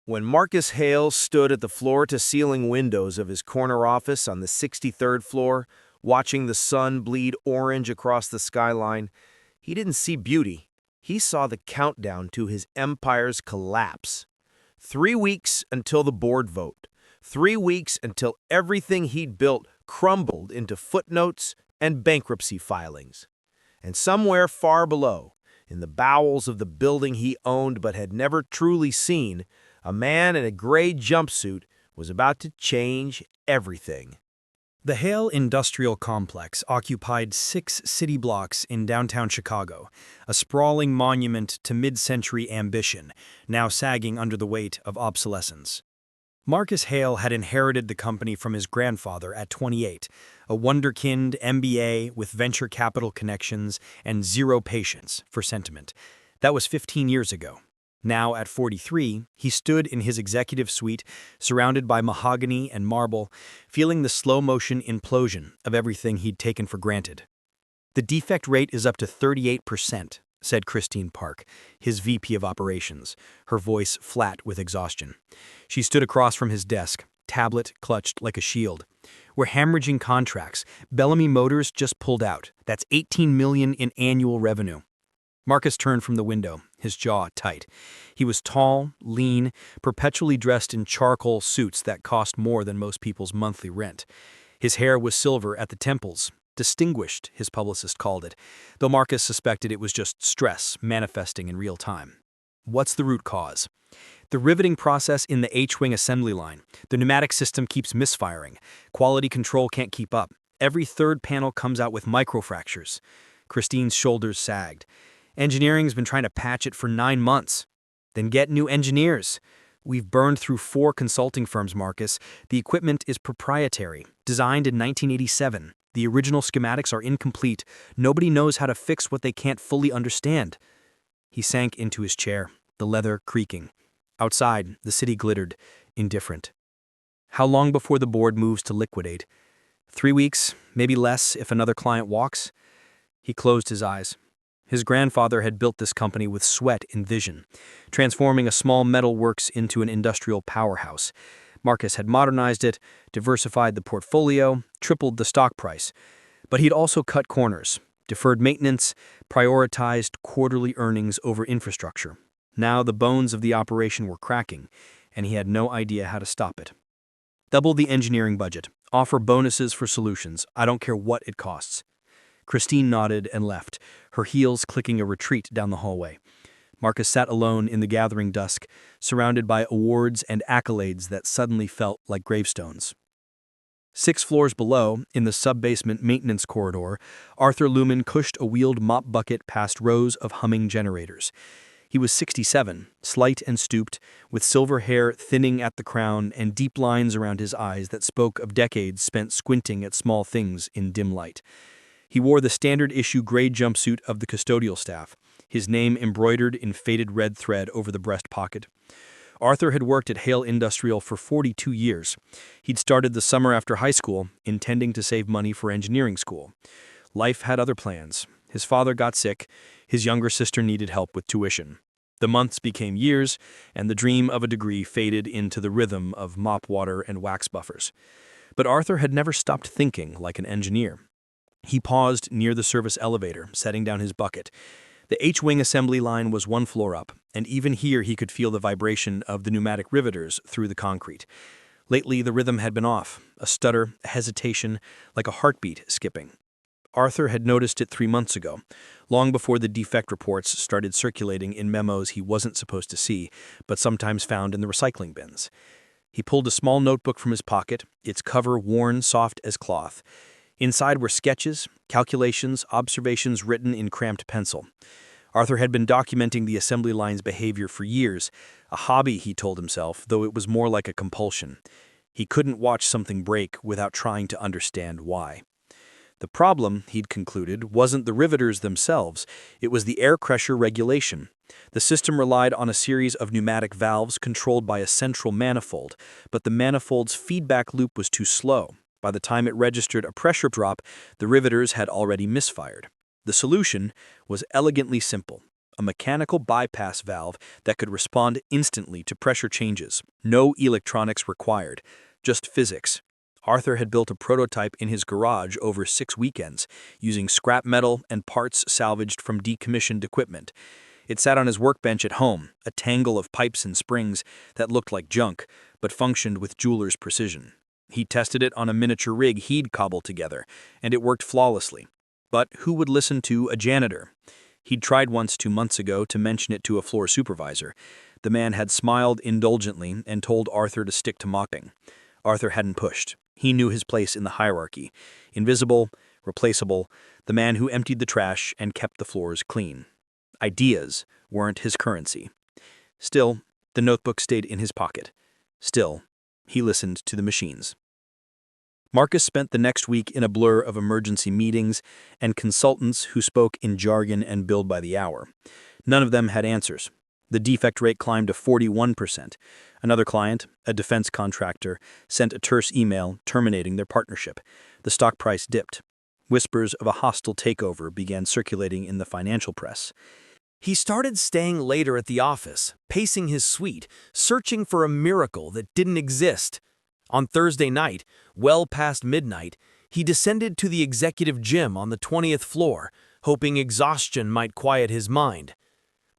When Marcus Hale stood at the floor-to-ceiling windows of his corner office on the 63rd floor, watching the sun bleed orange across the skyline, he didn't see beauty. He saw the countdown to his empire's collapse. 3 weeks until the board vote. 3 weeks until everything he'd built crumbled into footnotes and bankruptcy filings. And somewhere far below, in the bowels of the building he owned but had never truly seen, a man in a gray jumpsuit was about to change everything. The Hale Industrial Complex occupied 6 city blocks in downtown Chicago, a sprawling monument to mid-century ambition, now sagging under the weight of obsolescence. Marcus Hale had inherited the company from his grandfather at 28, a wonderkind MBA with venture capital connections and zero patience for sentiment. That was 15 years ago. Now, at 43, he stood in his executive suite, surrounded by mahogany and marble, feeling the slow-motion implosion of everything he'd taken for granted. "The defect rate is up to 38%, said Christine Park, his VP of Operations, her voice flat with exhaustion. She stood across from his desk, tablet clutched like a shield. "We're hemorrhaging contracts. Bellamy Motors just pulled out. That's $18 million in annual revenue." Marcus turned from the window, his jaw tight. He was tall, lean, perpetually dressed in charcoal suits that cost more than most people's monthly rent. His hair was silver at the temples, distinguished, his publicist called it, though Marcus suspected it was just stress manifesting in real time. "What's the root cause?" "The riveting process in the H-wing assembly line. The pneumatic system keeps misfiring. Quality control can't keep up. Every third panel comes out with microfractures." Christine's shoulders sagged. "Engineering's been trying to patch it for 9 months. "Then get new engineers." "We've burned through 4 consulting firms, Marcus. The equipment is proprietary, designed in 1987. The original schematics are incomplete. Nobody knows how to fix what they can't fully understand." He sank into his chair, the leather creaking. Outside, the city glittered, indifferent. "How long before the board moves to liquidate?" 3 weeks, maybe less if another client walks." He closed his eyes. His grandfather had built this company with sweat and vision, transforming a small metal works into an industrial powerhouse. Marcus had modernized it, diversified the portfolio, tripled the stock price. But he'd also cut corners, deferred maintenance, prioritized quarterly earnings over infrastructure. Now the bones of the operation were cracking, and he had no idea how to stop it. "Double the engineering budget. Offer bonuses for solutions. I don't care what it costs." Christine nodded and left, her heels clicking a retreat down the hallway. Marcus sat alone in the gathering dusk, surrounded by awards and accolades that suddenly felt like gravestones. 6 floors below, in the sub-basement maintenance corridor, Arthur Lumen pushed a wheeled mop bucket past rows of humming generators. He was 67, slight and stooped, with silver hair thinning at the crown and deep lines around his eyes that spoke of decades spent squinting at small things in dim light. He wore the standard-issue gray jumpsuit of the custodial staff, his name embroidered in faded red thread over the breast pocket. Arthur had worked at Hale Industrial for 42 years. He'd started the summer after high school, intending to save money for engineering school. Life had other plans. His father got sick. His younger sister needed help with tuition. The months became years, and the dream of a degree faded into the rhythm of mop water and wax buffers. But Arthur had never stopped thinking like an engineer. He paused near the service elevator, setting down his bucket. The H-wing assembly line was 1 floor up, and even here he could feel the vibration of the pneumatic riveters through the concrete. Lately, the rhythm had been off, a stutter, a hesitation, like a heartbeat skipping. Arthur had noticed it 3 months ago, long before the defect reports started circulating in memos he wasn't supposed to see, but sometimes found in the recycling bins. He pulled a small notebook from his pocket, its cover worn soft as cloth. Inside were sketches, calculations, observations written in cramped pencil. Arthur had been documenting the assembly line's behavior for years, a hobby, he told himself, though it was more like a compulsion. He couldn't watch something break without trying to understand why. The problem, he'd concluded, wasn't the riveters themselves, it was the air pressure regulation. The system relied on a series of pneumatic valves controlled by a central manifold, but the manifold's feedback loop was too slow. By the time it registered a pressure drop, the riveters had already misfired. The solution was elegantly simple: a mechanical bypass valve that could respond instantly to pressure changes. No electronics required, just physics. Arthur had built a prototype in his garage over 6 weekends, using scrap metal and parts salvaged from decommissioned equipment. It sat on his workbench at home, a tangle of pipes and springs that looked like junk, but functioned with jeweler's precision. He tested it on a miniature rig he'd cobbled together, and it worked flawlessly. But who would listen to a janitor? He'd tried once 2 months ago to mention it to a floor supervisor. The man had smiled indulgently and told Arthur to stick to mopping. Arthur hadn't pushed. He knew his place in the hierarchy. Invisible, replaceable, the man who emptied the trash and kept the floors clean. Ideas weren't his currency. Still, the notebook stayed in his pocket. Still, he listened to the machines. Marcus spent the next week in a blur of emergency meetings and consultants who spoke in jargon and billed by the hour. None of them had answers. The defect rate climbed to 41%. Another client, a defense contractor, sent a terse email terminating their partnership. The stock price dipped. Whispers of a hostile takeover began circulating in the financial press. He started staying later at the office, pacing his suite, searching for a miracle that didn't exist. On Thursday night, well past midnight, he descended to the executive gym on the 20th floor, hoping exhaustion might quiet his mind.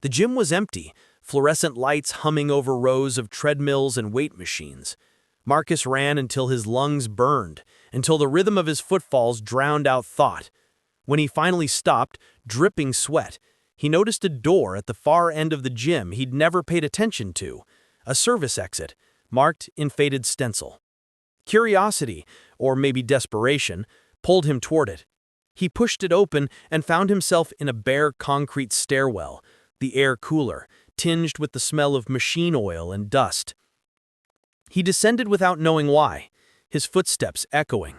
The gym was empty, fluorescent lights humming over rows of treadmills and weight machines. Marcus ran until his lungs burned, until the rhythm of his footfalls drowned out thought. When he finally stopped, dripping sweat, he noticed a door at the far end of the gym he'd never paid attention to, a service exit, marked in faded stencil. Curiosity, or maybe desperation, pulled him toward it. He pushed it open and found himself in a bare concrete stairwell, the air cooler, tinged with the smell of machine oil and dust. He descended without knowing why, his footsteps echoing.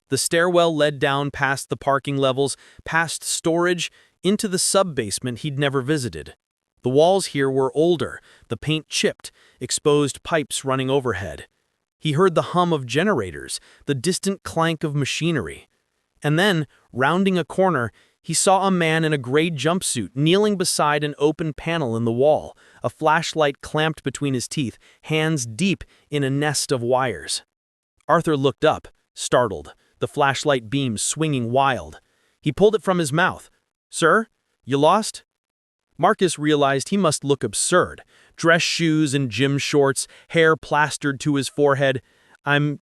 The stairwell led down past the parking levels, past storage, into the sub-basement he'd never visited. The walls here were older, the paint chipped, exposed pipes running overhead. He heard the hum of generators, the distant clank of machinery. And then, rounding a corner, he saw a man in a gray jumpsuit kneeling beside an open panel in the wall, a flashlight clamped between his teeth, hands deep in a nest of wires. Arthur looked up, startled, the flashlight beam swinging wild. He pulled it from his mouth. "Sir, you lost?" Marcus realized he must look absurd. Dress shoes and gym shorts, hair plastered to his forehead.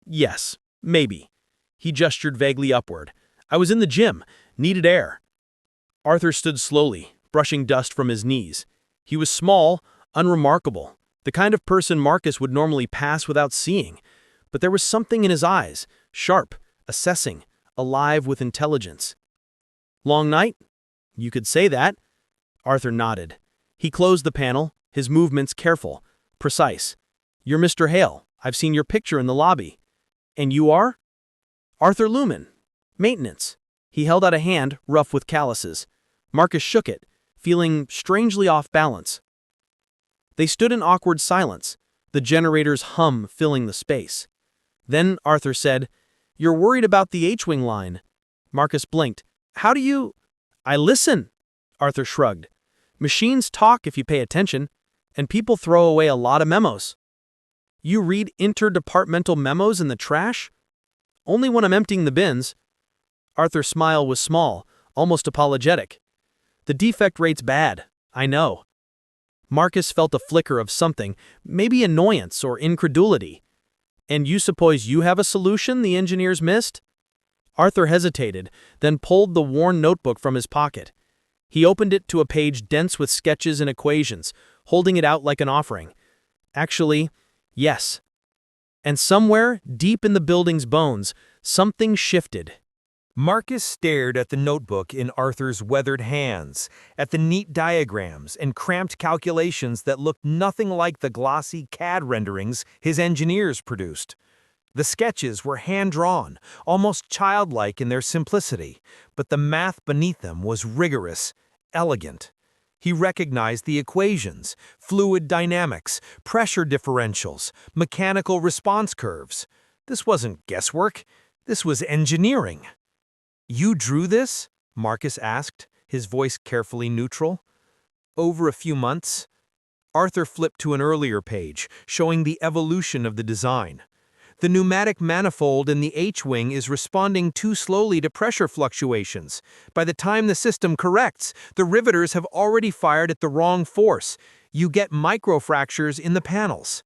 Yes, maybe." He gestured vaguely upward. "I was in the gym, needed air." Arthur stood slowly, brushing dust from his knees. He was small, unremarkable, the kind of person Marcus would normally pass without seeing. But there was something in his eyes, sharp, assessing, alive with intelligence. "Long night?" "You could say that." Arthur nodded. He closed the panel, his movements careful, precise. "You're Mr. Hale. I've seen your picture in the lobby." "And you are?" "Arthur Lumen. Maintenance." He held out a hand, rough with calluses. Marcus shook it, feeling strangely off balance. They stood in awkward silence, the generator's hum filling the space. Then Arthur said, "You're worried about the H-wing line." Marcus blinked. "How do you—" "I listen," Arthur shrugged. "Machines talk if you pay attention, and people throw away a lot of memos." "You read interdepartmental memos in the trash?" "Only when I'm emptying the bins." Arthur's smile was small, almost apologetic. "The defect rate's bad, I know." Marcus felt a flicker of something, maybe annoyance or incredulity. "And you suppose you have a solution the engineers missed?" Arthur hesitated, then pulled the worn notebook from his pocket. He opened it to a page dense with sketches and equations, holding it out like an offering. "Actually, yes." And somewhere, deep in the building's bones, something shifted. Marcus stared at the notebook in Arthur's weathered hands, at the neat diagrams and cramped calculations that looked nothing like the glossy CAD renderings his engineers produced. The sketches were hand-drawn, almost childlike in their simplicity, but the math beneath them was rigorous, elegant. He recognized the equations, fluid dynamics, pressure differentials, mechanical response curves. This wasn't guesswork, this was engineering. "You drew this?" Marcus asked, his voice carefully neutral. Over a few months, Arthur flipped to an earlier page, showing the evolution of the design. The pneumatic manifold in the H-wing is responding too slowly to pressure fluctuations. By the time the system corrects, the riveters have already fired at the wrong force. You get microfractures in the panels.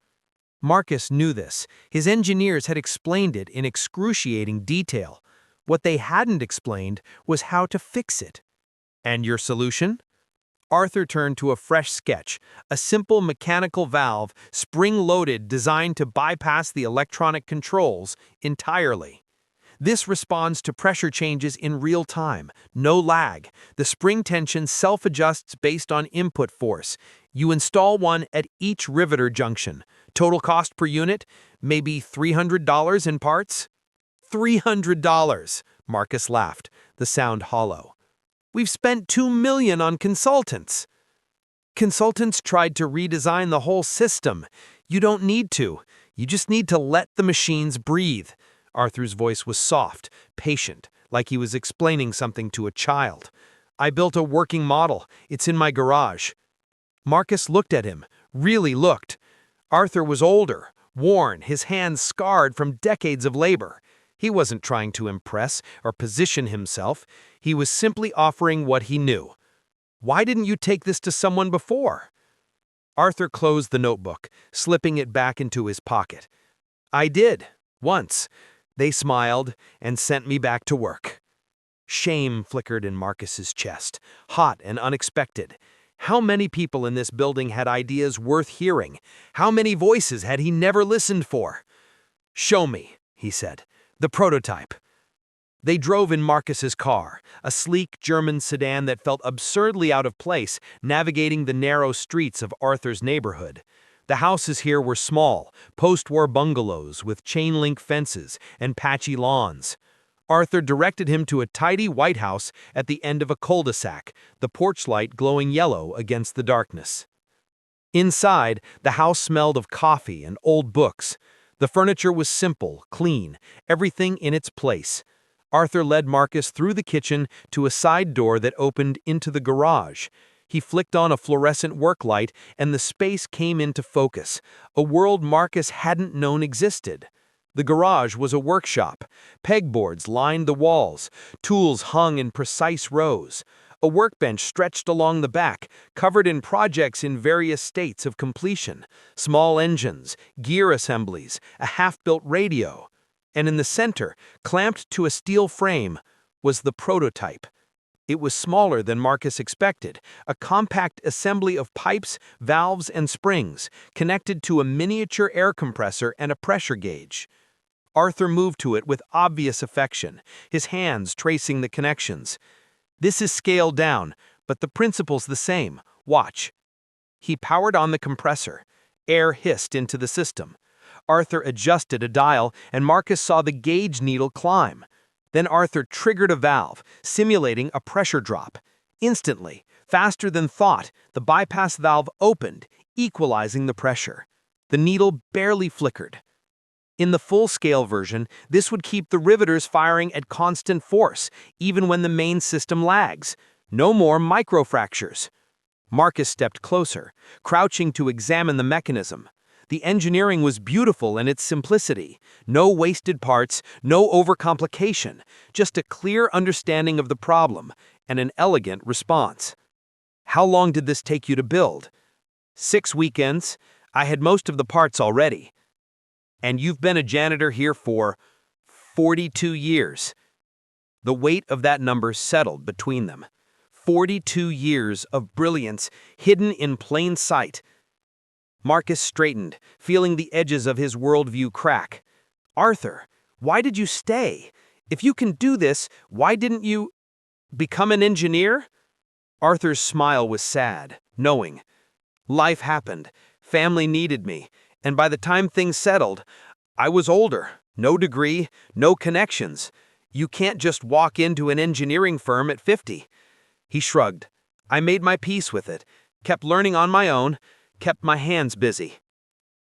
Marcus knew this. His engineers had explained it in excruciating detail. What they hadn't explained was how to fix it. And your solution? Arthur turned to a fresh sketch, a simple mechanical valve, spring-loaded, designed to bypass the electronic controls entirely. This responds to pressure changes in real time, no lag. The spring tension self-adjusts based on input force. You install one at each riveter junction. Total cost per unit? Maybe $300 in parts? $300, Marcus laughed, the sound hollow. We've spent $2 million on consultants. Consultants tried to redesign the whole system. You don't need to. You just need to let the machines breathe. Arthur's voice was soft, patient, like he was explaining something to a child. I built a working model. It's in my garage. Marcus looked at him, really looked. Arthur was older, worn, his hands scarred from decades of labor. He wasn't trying to impress or position himself. He was simply offering what he knew. Why didn't you take this to someone before? Arthur closed the notebook, slipping it back into his pocket. I did, once. They smiled and sent me back to work. Shame flickered in Marcus's chest, hot and unexpected. How many people in this building had ideas worth hearing? How many voices had he never listened for? Show me, he said. The prototype. They drove in Marcus's car, a sleek German sedan that felt absurdly out of place, navigating the narrow streets of Arthur's neighborhood. The houses here were small, post-war bungalows with chain-link fences and patchy lawns. Arthur directed him to a tidy white house at the end of a cul-de-sac, the porch light glowing yellow against the darkness. Inside, the house smelled of coffee and old books. The furniture was simple, clean, everything in its place. Arthur led Marcus through the kitchen to a side door that opened into the garage. He flicked on a fluorescent work light, and the space came into focus, a world Marcus hadn't known existed. The garage was a workshop. Pegboards lined the walls, tools hung in precise rows. A workbench stretched along the back, covered in projects in various states of completion. Small engines, gear assemblies, a half-built radio. And in the center, clamped to a steel frame, was the prototype. It was smaller than Marcus expected, a compact assembly of pipes, valves, and springs, connected to a miniature air compressor and a pressure gauge. Arthur moved to it with obvious affection, his hands tracing the connections. This is scaled down, but the principle's the same. Watch. He powered on the compressor. Air hissed into the system. Arthur adjusted a dial, and Marcus saw the gauge needle climb. Then Arthur triggered a valve, simulating a pressure drop. Instantly, faster than thought, the bypass valve opened, equalizing the pressure. The needle barely flickered. In the full-scale version, this would keep the riveters firing at constant force, even when the main system lags. No more microfractures. Marcus stepped closer, crouching to examine the mechanism. The engineering was beautiful in its simplicity. No wasted parts, no overcomplication, just a clear understanding of the problem and an elegant response. How long did this take you to build? 6 weekends. I had most of the parts already. And you've been a janitor here for 42 years. The weight of that number settled between them. 42 years of brilliance hidden in plain sight. Marcus straightened, feeling the edges of his worldview crack. Arthur, why did you stay? If you can do this, why didn't you become an engineer? Arthur's smile was sad, knowing. Life happened, family needed me, and by the time things settled, I was older, no degree, no connections. You can't just walk into an engineering firm at 50. He shrugged. I made my peace with it, kept learning on my own, kept my hands busy.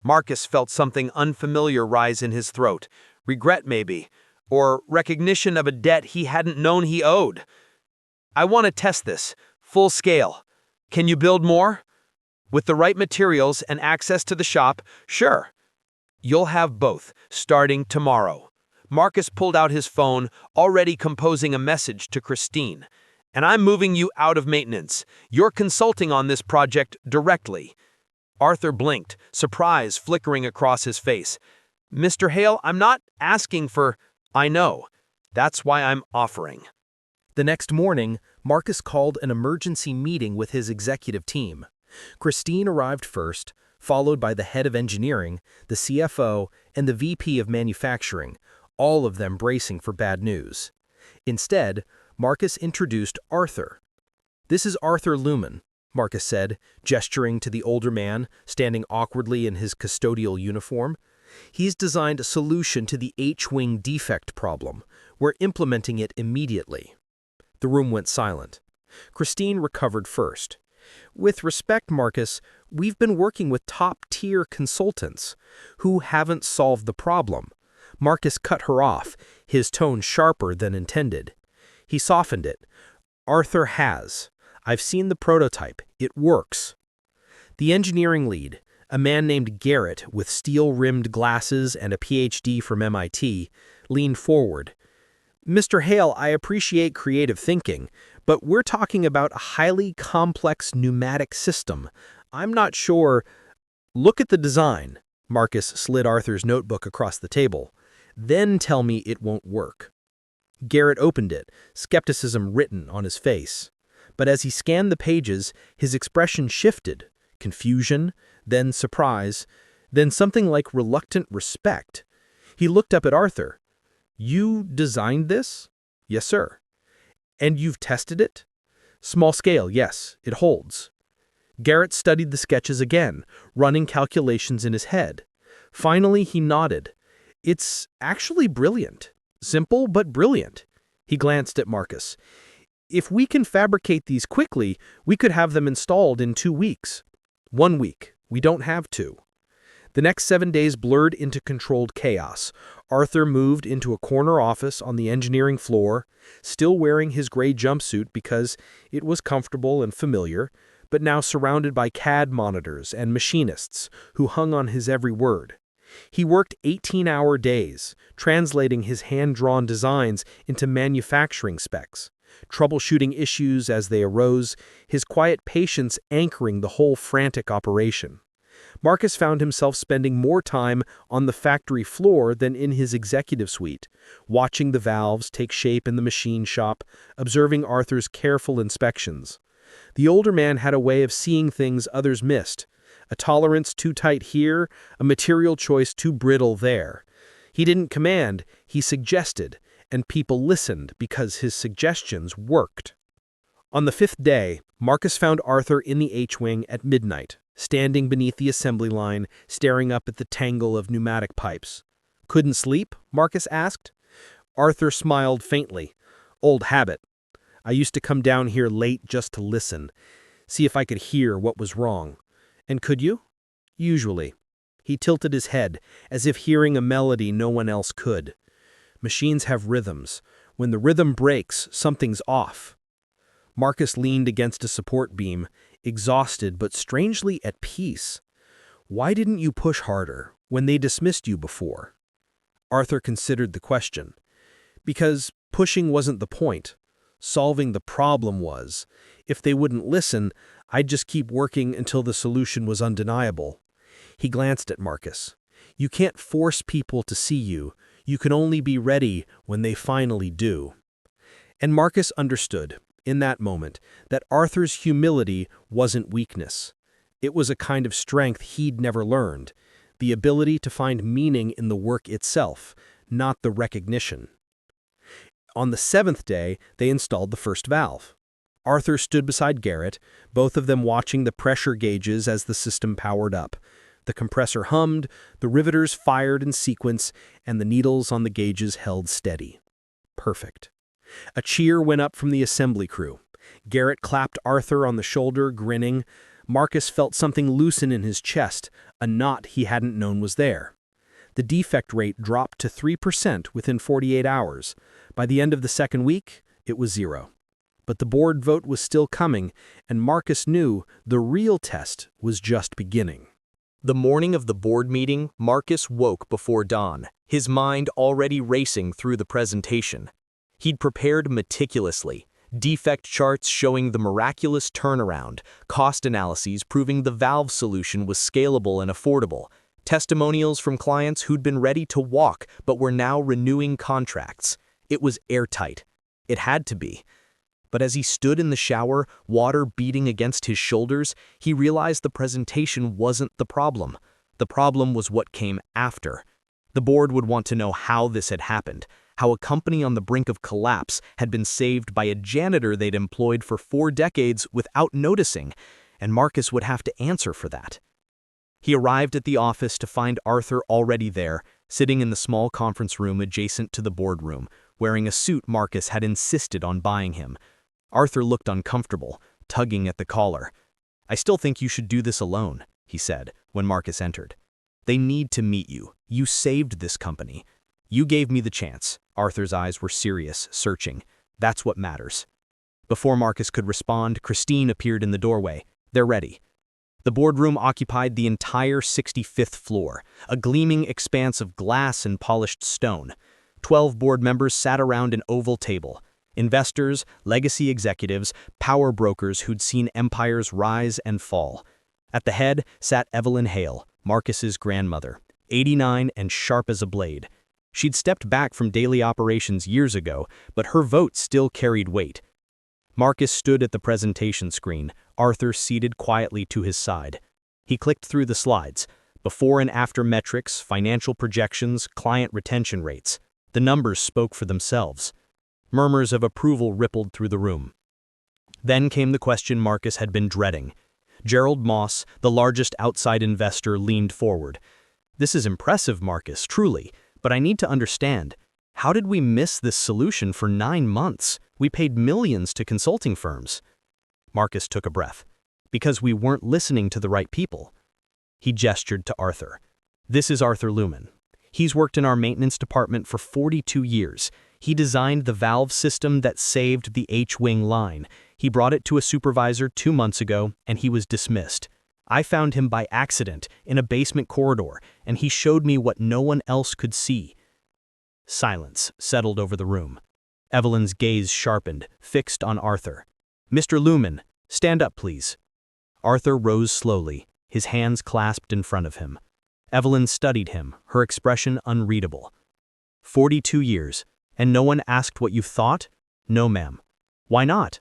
Marcus felt something unfamiliar rise in his throat, regret maybe, or recognition of a debt he hadn't known he owed. I want to test this, full scale. Can you build more? With the right materials and access to the shop, sure. You'll have both, starting tomorrow. Marcus pulled out his phone, already composing a message to Christine. And I'm moving you out of maintenance. You're consulting on this project directly. Arthur blinked, surprise flickering across his face. Mr. Hale, I'm not asking for... I know. That's why I'm offering. The next morning, Marcus called an emergency meeting with his executive team. Christine arrived first, followed by the head of engineering, the CFO, and the VP of manufacturing, all of them bracing for bad news. Instead, Marcus introduced Arthur. "This is Arthur Lumen," Marcus said, gesturing to the older man, standing awkwardly in his custodial uniform. "He's designed a solution to the H-wing defect problem. We're implementing it immediately." The room went silent. Christine recovered first. "With respect, Marcus, we've been working with top-tier consultants who haven't solved the problem." Marcus cut her off, his tone sharper than intended. He softened it. "Arthur has. I've seen the prototype. It works." The engineering lead, a man named Garrett with steel-rimmed glasses and a PhD from MIT, leaned forward. "Mr. Hale, I appreciate creative thinking, but we're talking about a highly complex pneumatic system. I'm not sure—" "Look at the design." Marcus slid Arthur's notebook across the table. "Then tell me it won't work." Garrett opened it, skepticism written on his face. But as he scanned the pages, his expression shifted. Confusion, then surprise, then something like reluctant respect. He looked up at Arthur. "You designed this?" "Yes, sir." "And you've tested it?" "Small scale, yes. It holds." Garrett studied the sketches again, running calculations in his head. Finally, he nodded. "It's actually brilliant. Simple, but brilliant." He glanced at Marcus. "If we can fabricate these quickly, we could have them installed in 2 weeks. 1 week. We don't have 2. The next 7 days blurred into controlled chaos. Arthur moved into a corner office on the engineering floor, still wearing his gray jumpsuit because it was comfortable and familiar, but now surrounded by CAD monitors and machinists who hung on his every word. He worked 18-hour days, translating his hand-drawn designs into manufacturing specs, troubleshooting issues as they arose, his quiet patience anchoring the whole frantic operation. Marcus found himself spending more time on the factory floor than in his executive suite, watching the valves take shape in the machine shop, observing Arthur's careful inspections. The older man had a way of seeing things others missed, a tolerance too tight here, a material choice too brittle there. He didn't command, he suggested, and people listened because his suggestions worked. On the 5th day, Marcus found Arthur in the H-wing at midnight, standing beneath the assembly line, staring up at the tangle of pneumatic pipes. "Couldn't sleep?" Marcus asked. Arthur smiled faintly. "Old habit. I used to come down here late just to listen, see if I could hear what was wrong." "And could you?" "Usually." He tilted his head, as if hearing a melody no one else could. "Machines have rhythms. When the rhythm breaks, something's off." Marcus leaned against a support beam, exhausted but strangely at peace. "Why didn't you push harder when they dismissed you before?" Arthur considered the question. "Because pushing wasn't the point. Solving the problem was. If they wouldn't listen, I'd just keep working until the solution was undeniable." He glanced at Marcus. "You can't force people to see you. You can only be ready when they finally do." And Marcus understood, in that moment, that Arthur's humility wasn't weakness. It was a kind of strength he'd never learned, the ability to find meaning in the work itself, not the recognition. On the 7th day, they installed the first valve. Arthur stood beside Garrett, both of them watching the pressure gauges as the system powered up. The compressor hummed, the riveters fired in sequence, and the needles on the gauges held steady. Perfect. A cheer went up from the assembly crew. Garrett clapped Arthur on the shoulder, grinning. Marcus felt something loosen in his chest, a knot he hadn't known was there. The defect rate dropped to 3% within 48 hours. By the end of the 2nd week, it was 0. But the board vote was still coming, and Marcus knew the real test was just beginning. The morning of the board meeting, Marcus woke before dawn, his mind already racing through the presentation. He'd prepared meticulously, defect charts showing the miraculous turnaround, cost analyses proving the valve solution was scalable and affordable, testimonials from clients who'd been ready to walk but were now renewing contracts. It was airtight. It had to be. But as he stood in the shower, water beating against his shoulders, he realized the presentation wasn't the problem. The problem was what came after. The board would want to know how this had happened, how a company on the brink of collapse had been saved by a janitor they'd employed for 4 decades without noticing, and Marcus would have to answer for that. He arrived at the office to find Arthur already there, sitting in the small conference room adjacent to the boardroom, wearing a suit Marcus had insisted on buying him. Arthur looked uncomfortable, tugging at the collar. "I still think you should do this alone," he said, when Marcus entered. "They need to meet you. You saved this company. You gave me the chance." Arthur's eyes were serious, searching. "That's what matters." Before Marcus could respond, Christine appeared in the doorway. "They're ready." The boardroom occupied the entire 65th floor, a gleaming expanse of glass and polished stone. 12 board members sat around an oval table. Investors, legacy executives, power brokers who'd seen empires rise and fall. At the head sat Evelyn Hale, Marcus's grandmother, 89 and sharp as a blade. She'd stepped back from daily operations years ago, but her vote still carried weight. Marcus stood at the presentation screen, Arthur seated quietly to his side. He clicked through the slides, before and after metrics, financial projections, client retention rates. The numbers spoke for themselves. Murmurs of approval rippled through the room. Then came the question Marcus had been dreading. Gerald Moss, the largest outside investor, leaned forward. "This is impressive, Marcus, truly, but I need to understand. How did we miss this solution for 9 months? We paid millions to consulting firms." Marcus took a breath. "Because we weren't listening to the right people." He gestured to Arthur. "This is Arthur Lumen. He's worked in our maintenance department for 42 years. He designed the valve system that saved the H-wing line. He brought it to a supervisor 2 months ago, and he was dismissed. I found him by accident in a basement corridor, and he showed me what no one else could see." Silence settled over the room. Evelyn's gaze sharpened, fixed on Arthur. "Mr. Lumen, stand up, please." Arthur rose slowly, his hands clasped in front of him. Evelyn studied him, her expression unreadable. 42 years, and no one asked what you thought? No, ma'am. Why not?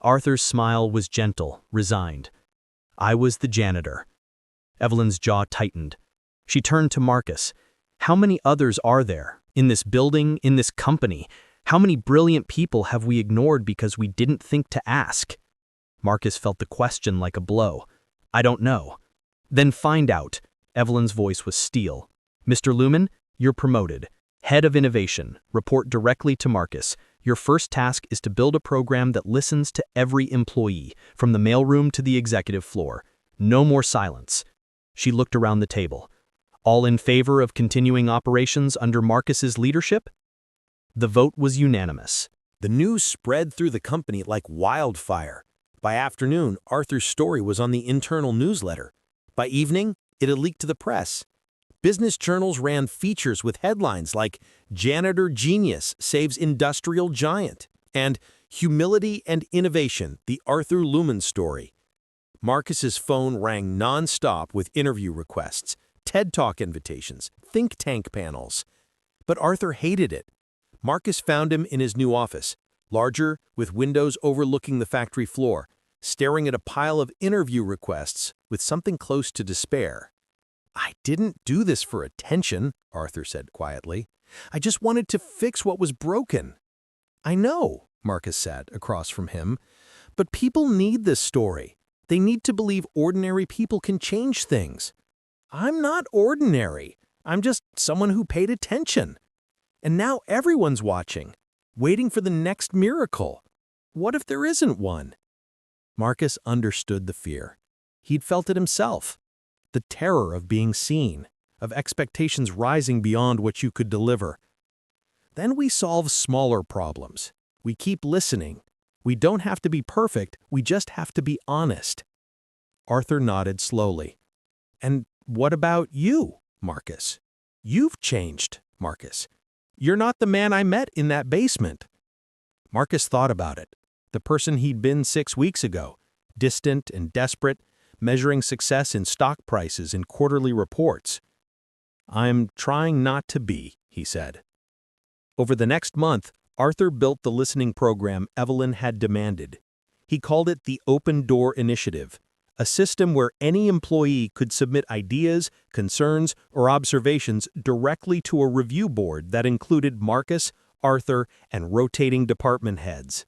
Arthur's smile was gentle, resigned. I was the janitor. Evelyn's jaw tightened. She turned to Marcus. How many others are there? In this building, in this company? How many brilliant people have we ignored because we didn't think to ask? Marcus felt the question like a blow. I don't know. Then find out. Evelyn's voice was steel. Mr. Lumen, you're promoted. Head of Innovation. Report directly to Marcus. Your first task is to build a program that listens to every employee, from the mailroom to the executive floor. No more silence. She looked around the table. All in favor of continuing operations under Marcus's leadership? The vote was unanimous. The news spread through the company like wildfire. By afternoon, Arthur's story was on the internal newsletter. By evening, it had leaked to the press. Business journals ran features with headlines like Janitor Genius Saves Industrial Giant and Humility and Innovation, the Arthur Lumen Story. Marcus's phone rang non-stop with interview requests, TED Talk invitations, think tank panels. But Arthur hated it. Marcus found him in his new office, larger, with windows overlooking the factory floor, staring at a pile of interview requests with something close to despair. I didn't do this for attention, Arthur said quietly. I just wanted to fix what was broken. I know, Marcus said across from him, but people need this story. They need to believe ordinary people can change things. I'm not ordinary. I'm just someone who paid attention. And now everyone's watching, waiting for the next miracle. What if there isn't one? Marcus understood the fear. He'd felt it himself. The terror of being seen, of expectations rising beyond what you could deliver. Then we solve smaller problems. We keep listening. We don't have to be perfect, we just have to be honest. Arthur nodded slowly. And what about you, Marcus? You've changed, Marcus. You're not the man I met in that basement. Marcus thought about it. The person he'd been 6 weeks ago, distant and desperate, measuring success in stock prices and quarterly reports. I'm trying not to be, he said. Over the next month, Arthur built the listening program Evelyn had demanded. He called it the Open Door Initiative, a system where any employee could submit ideas, concerns, or observations directly to a review board that included Marcus, Arthur, and rotating department heads.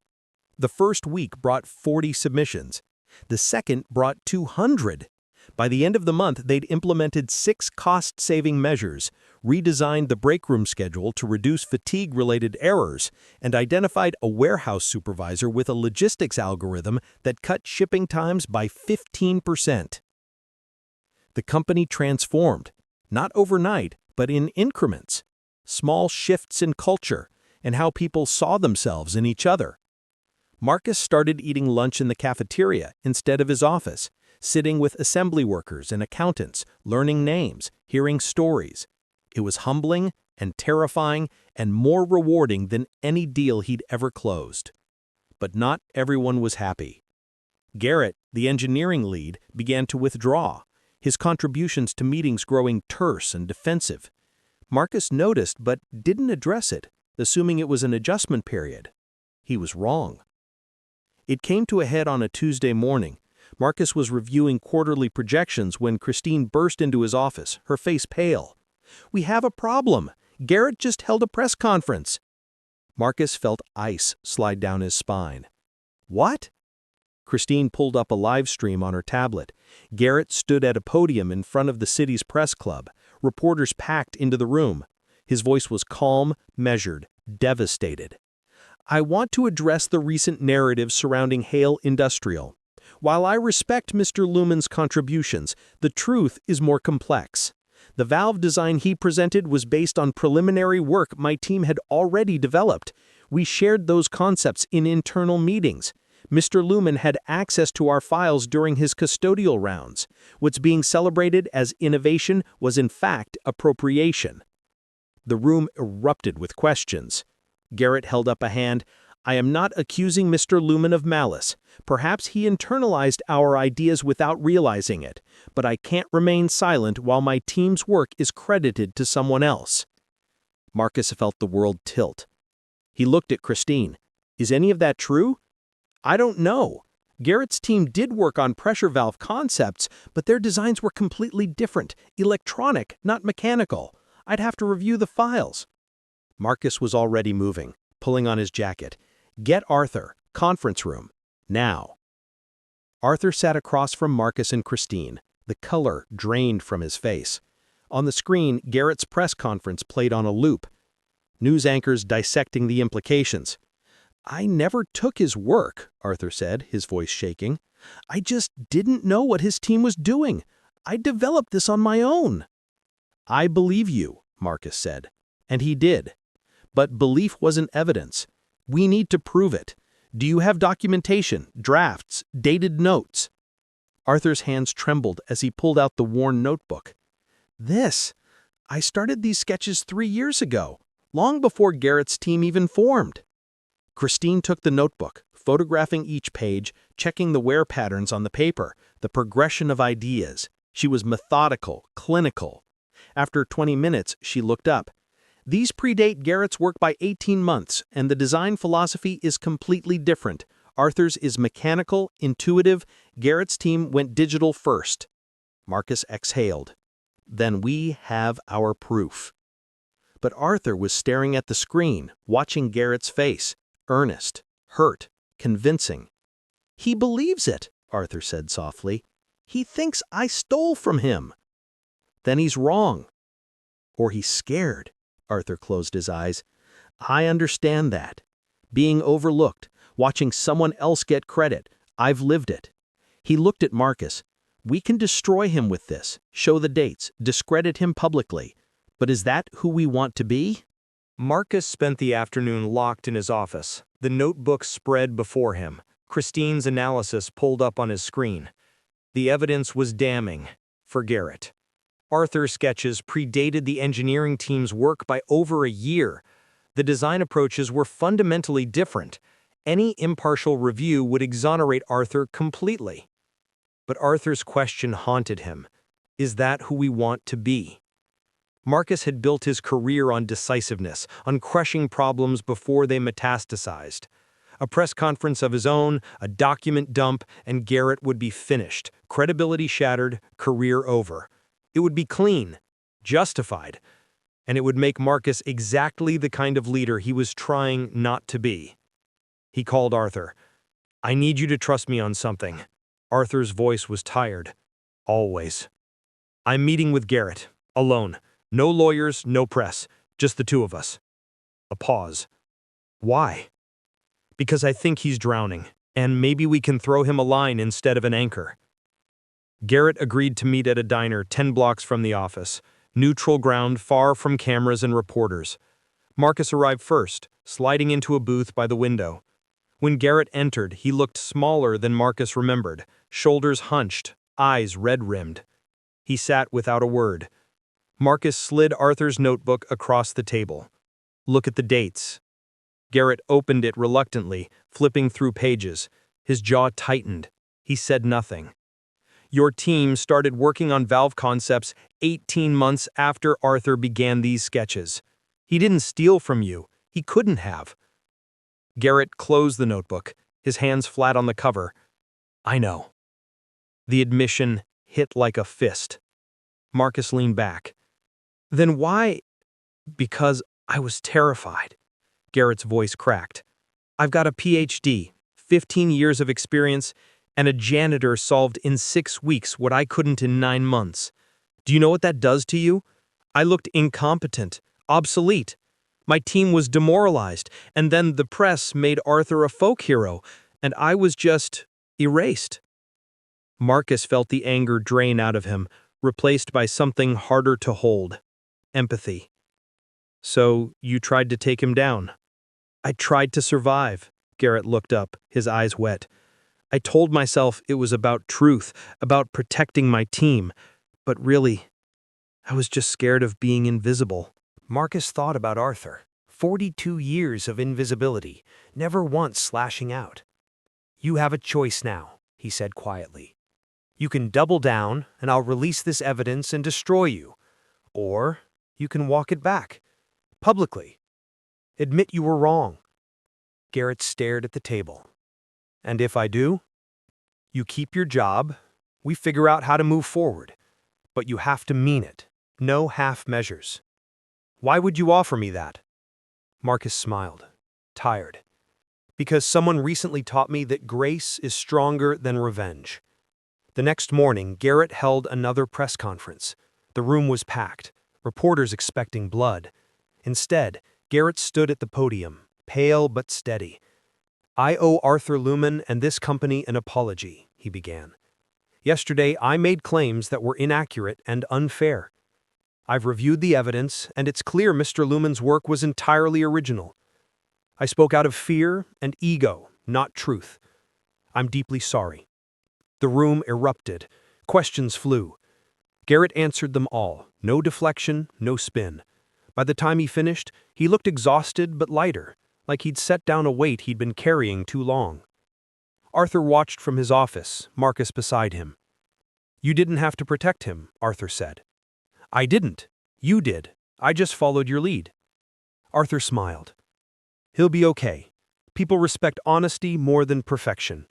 The first week brought 40 submissions. The second brought 200. By the end of the month, they'd implemented 6 cost-saving measures, redesigned the break room schedule to reduce fatigue-related errors, and identified a warehouse supervisor with a logistics algorithm that cut shipping times by 15%. The company transformed, not overnight, but in increments, small shifts in culture, and how people saw themselves in each other. Marcus started eating lunch in the cafeteria instead of his office, sitting with assembly workers and accountants, learning names, hearing stories. It was humbling and terrifying and more rewarding than any deal he'd ever closed. But not everyone was happy. Garrett, the engineering lead, began to withdraw, his contributions to meetings growing terse and defensive. Marcus noticed but didn't address it, assuming it was an adjustment period. He was wrong. It came to a head on a Tuesday morning. Marcus was reviewing quarterly projections when Christine burst into his office, her face pale. "We have a problem. Garrett just held a press conference." Marcus felt ice slide down his spine. "What?" Christine pulled up a live stream on her tablet. Garrett stood at a podium in front of the city's press club. Reporters packed into the room. His voice was calm, measured, devastated. "I want to address the recent narrative surrounding Hale Industrial. While I respect Mr. Lumen's contributions, the truth is more complex. The valve design he presented was based on preliminary work my team had already developed. We shared those concepts in internal meetings. Mr. Lumen had access to our files during his custodial rounds. What's being celebrated as innovation was in fact appropriation." The room erupted with questions. Garrett held up a hand. "I am not accusing Mr. Lumen of malice. Perhaps he internalized our ideas without realizing it, but I can't remain silent while my team's work is credited to someone else." Marcus felt the world tilt. He looked at Christine. "Is any of that true?" "I don't know. Garrett's team did work on pressure valve concepts, but their designs were completely different, electronic, not mechanical. I'd have to review the files." Marcus was already moving, pulling on his jacket. "Get Arthur, conference room, now." Arthur sat across from Marcus and Christine, the color drained from his face. On the screen, Garrett's press conference played on a loop. News anchors dissecting the implications. "I never took his work," Arthur said, his voice shaking. "I just didn't know what his team was doing. I developed this on my own." "I believe you," Marcus said. And he did. But belief wasn't evidence. We need to prove it. Do you have documentation, drafts, dated notes? Arthur's hands trembled as he pulled out the worn notebook. I started these sketches 3 years ago, long before Garrett's team even formed." Christine took the notebook, photographing each page, checking the wear patterns on the paper, the progression of ideas. She was methodical, clinical. After 20 minutes, she looked up. "These predate Garrett's work by 18 months, and the design philosophy is completely different. Arthur's is mechanical, intuitive. Garrett's team went digital first." Marcus exhaled. "Then we have our proof." But Arthur was staring at the screen, watching Garrett's face, earnest, hurt, convincing. "He believes it," Arthur said softly. "He thinks I stole from him." "Then he's wrong. Or he's scared." Arthur closed his eyes. "I understand that. Being overlooked, watching someone else get credit. I've lived it." He looked at Marcus. "We can destroy him with this, show the dates, discredit him publicly. But is that who we want to be?" Marcus spent the afternoon locked in his office, The notebook spread before him, Christine's analysis pulled up on his screen. The evidence was damning for Garrett. Arthur's sketches predated the engineering team's work by over a year. The design approaches were fundamentally different. Any impartial review would exonerate Arthur completely. But Arthur's question haunted him. Is that who we want to be? Marcus had built his career on decisiveness, on crushing problems before they metastasized. A press conference of his own, a document dump, and Garrett would be finished. Credibility shattered, career over. It would be clean, justified, and it would make Marcus exactly the kind of leader he was trying not to be. He called Arthur. "I need you to trust me on something." Arthur's voice was tired. "Always." "I'm meeting with Garrett, alone. No lawyers, no press, just the two of us." A pause. "Why?" "Because I think he's drowning, and maybe we can throw him a line instead of an anchor." Garrett agreed to meet at a diner 10 blocks from the office, neutral ground far from cameras and reporters. Marcus arrived first, sliding into a booth by the window. When Garrett entered, he looked smaller than Marcus remembered, shoulders hunched, eyes red-rimmed. He sat without a word. Marcus slid Arthur's notebook across the table. "Look at the dates." Garrett opened it reluctantly, flipping through pages. His jaw tightened. He said nothing. "Your team started working on valve concepts 18 months after Arthur began these sketches. He didn't steal from you. He couldn't have." Garrett closed the notebook, his hands flat on the cover. "I know." The admission hit like a fist. Marcus leaned back. "Then why?" "Because I was terrified." Garrett's voice cracked. "I've got a PhD, 15 years of experience, and a janitor solved in 6 weeks what I couldn't in 9 months. Do you know what that does to you? I looked incompetent, obsolete. My team was demoralized, and then the press made Arthur a folk hero, and I was just erased." Marcus felt the anger drain out of him, replaced by something harder to hold. Empathy. "So you tried to take him down?" "I tried to survive." Garrett looked up, his eyes wet. "I told myself it was about truth, about protecting my team. But really, I was just scared of being invisible." Marcus thought about Arthur. 42 years of invisibility, never once slashing out. "You have a choice now," he said quietly. "You can double down, and I'll release this evidence and destroy you. Or you can walk it back, publicly. Admit you were wrong." Garrett stared at the table. "And if I do?" "You keep your job, we figure out how to move forward. But you have to mean it. No half measures." "Why would you offer me that?" Marcus smiled, tired. "Because someone recently taught me that grace is stronger than revenge." The next morning, Garrett held another press conference. The room was packed, reporters expecting blood. Instead, Garrett stood at the podium, pale but steady. "I owe Arthur Lumen and this company an apology," he began. "Yesterday, I made claims that were inaccurate and unfair. I've reviewed the evidence, and it's clear Mr. Lumen's work was entirely original. I spoke out of fear and ego, not truth. I'm deeply sorry." The room erupted. Questions flew. Garrett answered them all. No deflection, no spin. By the time he finished, he looked exhausted but lighter, like he'd set down a weight he'd been carrying too long. Arthur watched from his office, Marcus beside him. "You didn't have to protect him," Arthur said. "I didn't. You did. I just followed your lead." Arthur smiled. "He'll be okay. People respect honesty more than perfection."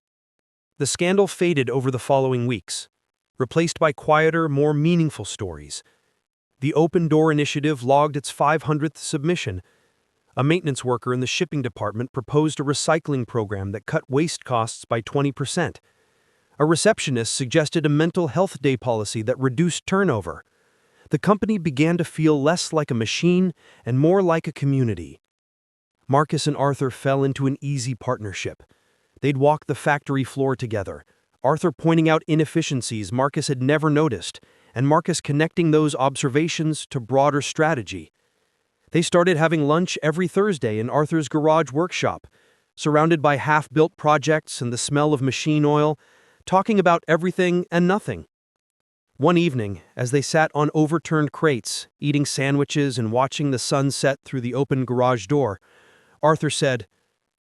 The scandal faded over the following weeks, replaced by quieter, more meaningful stories. The Open Door Initiative logged its 500th submission. A maintenance worker in the shipping department proposed a recycling program that cut waste costs by 20%. A receptionist suggested a mental health day policy that reduced turnover. The company began to feel less like a machine and more like a community. Marcus and Arthur fell into an easy partnership. They'd walk the factory floor together, Arthur pointing out inefficiencies Marcus had never noticed, and Marcus connecting those observations to broader strategy. They started having lunch every Thursday in Arthur's garage workshop. surrounded by half-built projects and the smell of machine oil, talking about everything and nothing. One evening, as they sat on overturned crates, eating sandwiches and watching the sun set through the open garage door, Arthur said,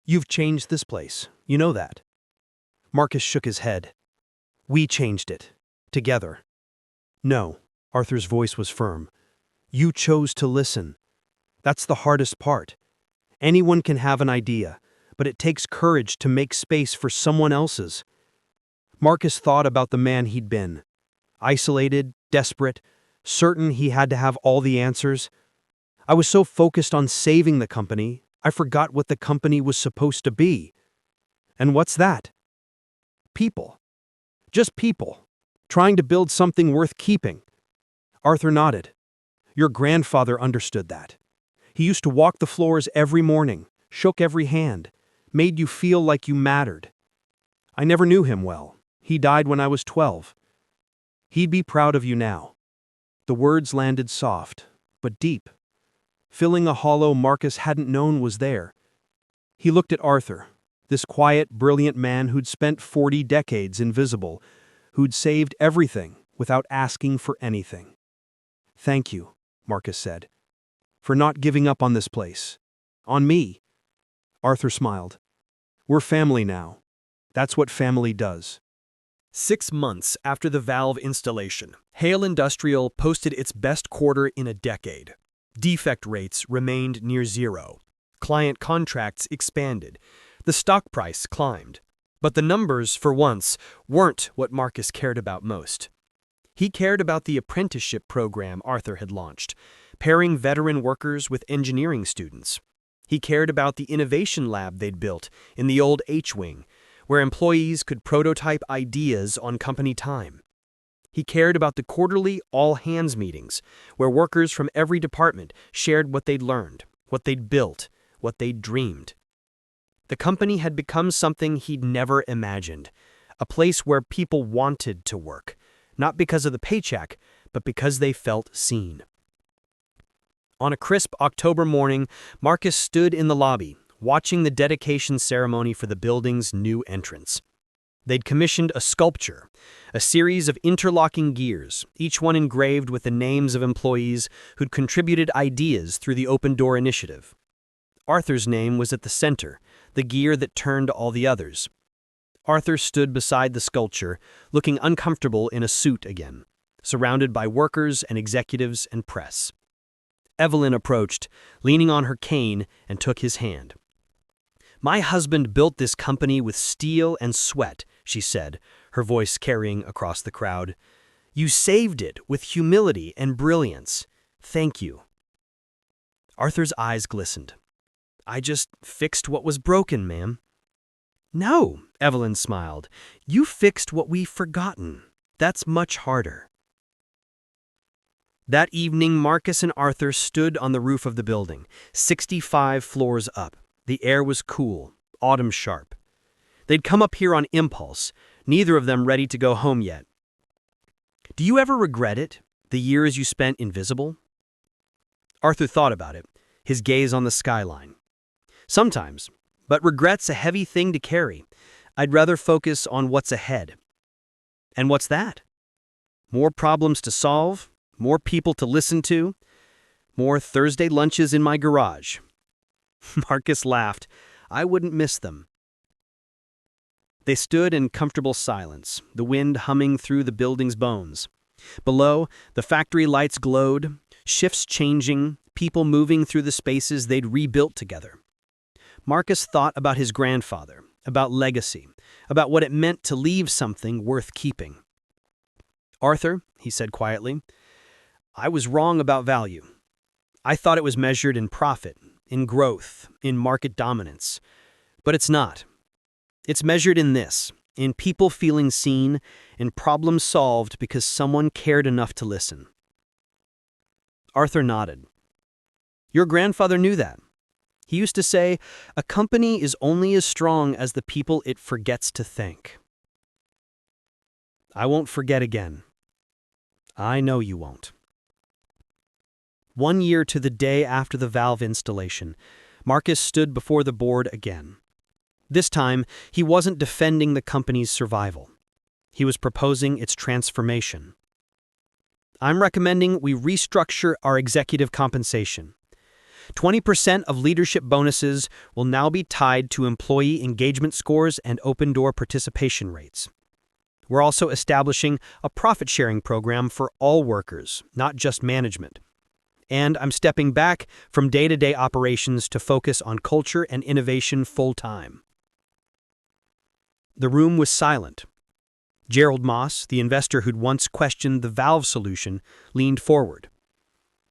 "You've changed this place. You know that." Marcus shook his head. "We changed it. Together." "No," Arthur's voice was firm. "You chose to listen. That's the hardest part. Anyone can have an idea, but it takes courage to make space for someone else's." Marcus thought about the man he'd been. Isolated, desperate, certain he had to have all the answers. "I was so focused on saving the company, I forgot what the company was supposed to be." "And what's that?" "People. Just people. Trying to build something worth keeping." Arthur nodded. "Your grandfather understood that. He used to walk the floors every morning, shook every hand, made you feel like you mattered. I never knew him well. He died when I was 12. He'd be proud of you now." The words landed soft, but deep, filling a hollow Marcus hadn't known was there. He looked at Arthur, this quiet, brilliant man who'd spent 40 decades invisible, who'd saved everything without asking for anything. "Thank you," Marcus said, "for not giving up on this place. On me." Arthur smiled. "We're family now. That's what family does." 6 months after the valve installation, Hale Industrial posted its best quarter in a decade. Defect rates remained near zero. Client contracts expanded. The stock price climbed. But the numbers, for once, weren't what Marcus cared about most. He cared about the apprenticeship program Arthur had launched, pairing veteran workers with engineering students. He cared about the innovation lab they'd built in the old H-Wing, where employees could prototype ideas on company time. He cared about the quarterly all-hands meetings, where workers from every department shared what they'd learned, what they'd built, what they'd dreamed. The company had become something he'd never imagined, a place where people wanted to work, not because of the paycheck, but because they felt seen. On a crisp October morning, Marcus stood in the lobby, watching the dedication ceremony for the building's new entrance. They'd commissioned a sculpture, a series of interlocking gears, each one engraved with the names of employees who'd contributed ideas through the Open Door initiative. Arthur's name was at the center, the gear that turned all the others. Arthur stood beside the sculpture, looking uncomfortable in a suit again, surrounded by workers and executives and press. Evelyn approached, leaning on her cane, and took his hand. "My husband built this company with steel and sweat," she said, her voice carrying across the crowd. "You saved it with humility and brilliance. Thank you." Arthur's eyes glistened. "I just fixed what was broken, ma'am." "No," Evelyn smiled. "You fixed what we've forgotten. That's much harder." That evening, Marcus and Arthur stood on the roof of the building, 65 floors up. The air was cool, autumn sharp. They'd come up here on impulse, neither of them ready to go home yet. "Do you ever regret it, the years you spent invisible?" Arthur thought about it, his gaze on the skyline. "Sometimes, but regret's a heavy thing to carry. I'd rather focus on what's ahead." "And what's that?" "More problems to solve, more people to listen to, more Thursday lunches in my garage." Marcus laughed. "I wouldn't miss them." They stood in comfortable silence, the wind humming through the building's bones. Below, the factory lights glowed, shifts changing, people moving through the spaces they'd rebuilt together. Marcus thought about his grandfather, about legacy, about what it meant to leave something worth keeping. "Arthur," he said quietly, "I was wrong about value. I thought it was measured in profit, in growth, in market dominance. But it's not. It's measured in this, in people feeling seen, in problems solved because someone cared enough to listen." Arthur nodded. "Your grandfather knew that. He used to say, 'A company is only as strong as the people it forgets to thank.'" "I won't forget again. I know you won't." 1 year to the day after the valve installation, Marcus stood before the board again. This time, he wasn't defending the company's survival. He was proposing its transformation. I'm recommending we restructure our executive compensation. 20% of leadership bonuses will now be tied to employee engagement scores and open-door participation rates. We're also establishing a profit-sharing program for all workers, not just management. And I'm stepping back from day-to-day operations to focus on culture and innovation full-time. The room was silent. Gerald Moss, the investor who'd once questioned the valve solution, leaned forward.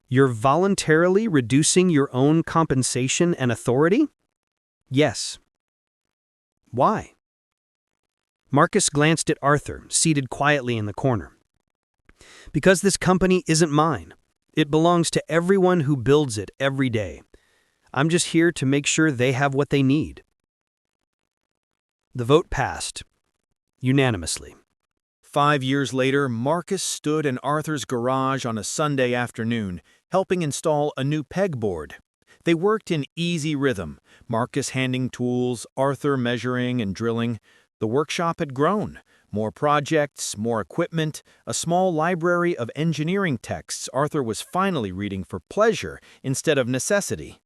You're voluntarily reducing your own compensation and authority? Yes. Why? Marcus glanced at Arthur, seated quietly in the corner. Because this company isn't mine. It belongs to everyone who builds it every day. I'm just here to make sure they have what they need. The vote passed, unanimously. 5 years later, Marcus stood in Arthur's garage on a Sunday afternoon, helping install a new pegboard. They worked in easy rhythm, Marcus handing tools, Arthur measuring and drilling. The workshop had grown. More projects, more equipment, a small library of engineering texts Arthur was finally reading for pleasure instead of necessity.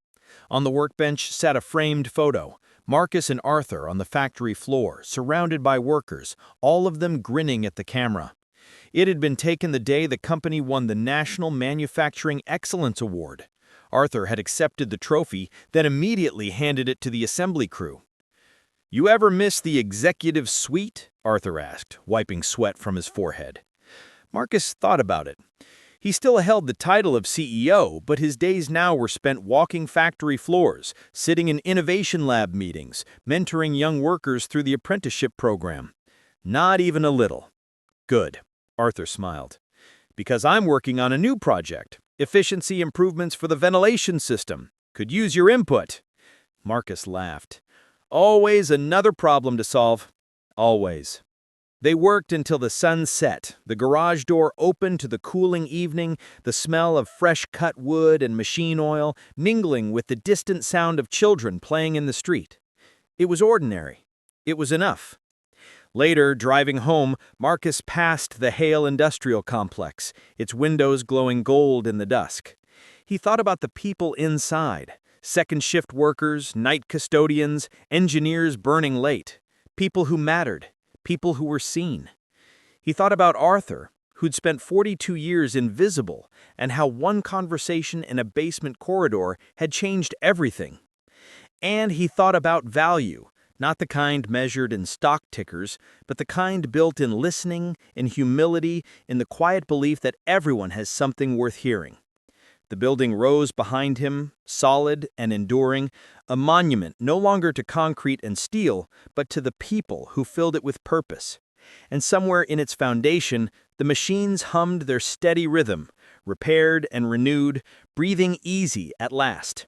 On the workbench sat a framed photo. Marcus and Arthur on the factory floor, surrounded by workers, all of them grinning at the camera. It had been taken the day the company won the National Manufacturing Excellence Award. Arthur had accepted the trophy, then immediately handed it to the assembly crew. "You ever miss the executive suite?" Arthur asked, wiping sweat from his forehead. Marcus thought about it. He still held the title of CEO, but his days now were spent walking factory floors, sitting in innovation lab meetings, mentoring young workers through the apprenticeship program. Not even a little. Good, Arthur smiled. Because I'm working on a new project, efficiency improvements for the ventilation system. Could use your input. Marcus laughed. Always another problem to solve. Always. They worked until the sun set, the garage door open to the cooling evening, the smell of fresh cut wood and machine oil mingling with the distant sound of children playing in the street. It was ordinary. It was enough. Later, driving home, Marcus passed the Hale Industrial Complex, its windows glowing gold in the dusk. He thought about the people inside, second-shift workers, night custodians, engineers burning late, people who mattered. People who were seen. He thought about Arthur, who'd spent 42 years invisible, and how one conversation in a basement corridor had changed everything. And he thought about value, not the kind measured in stock tickers, but the kind built in listening, in humility, in the quiet belief that everyone has something worth hearing. The building rose behind him, solid and enduring, a monument no longer to concrete and steel, but to the people who filled it with purpose. And somewhere in its foundation, the machines hummed their steady rhythm, repaired and renewed, breathing easy at last.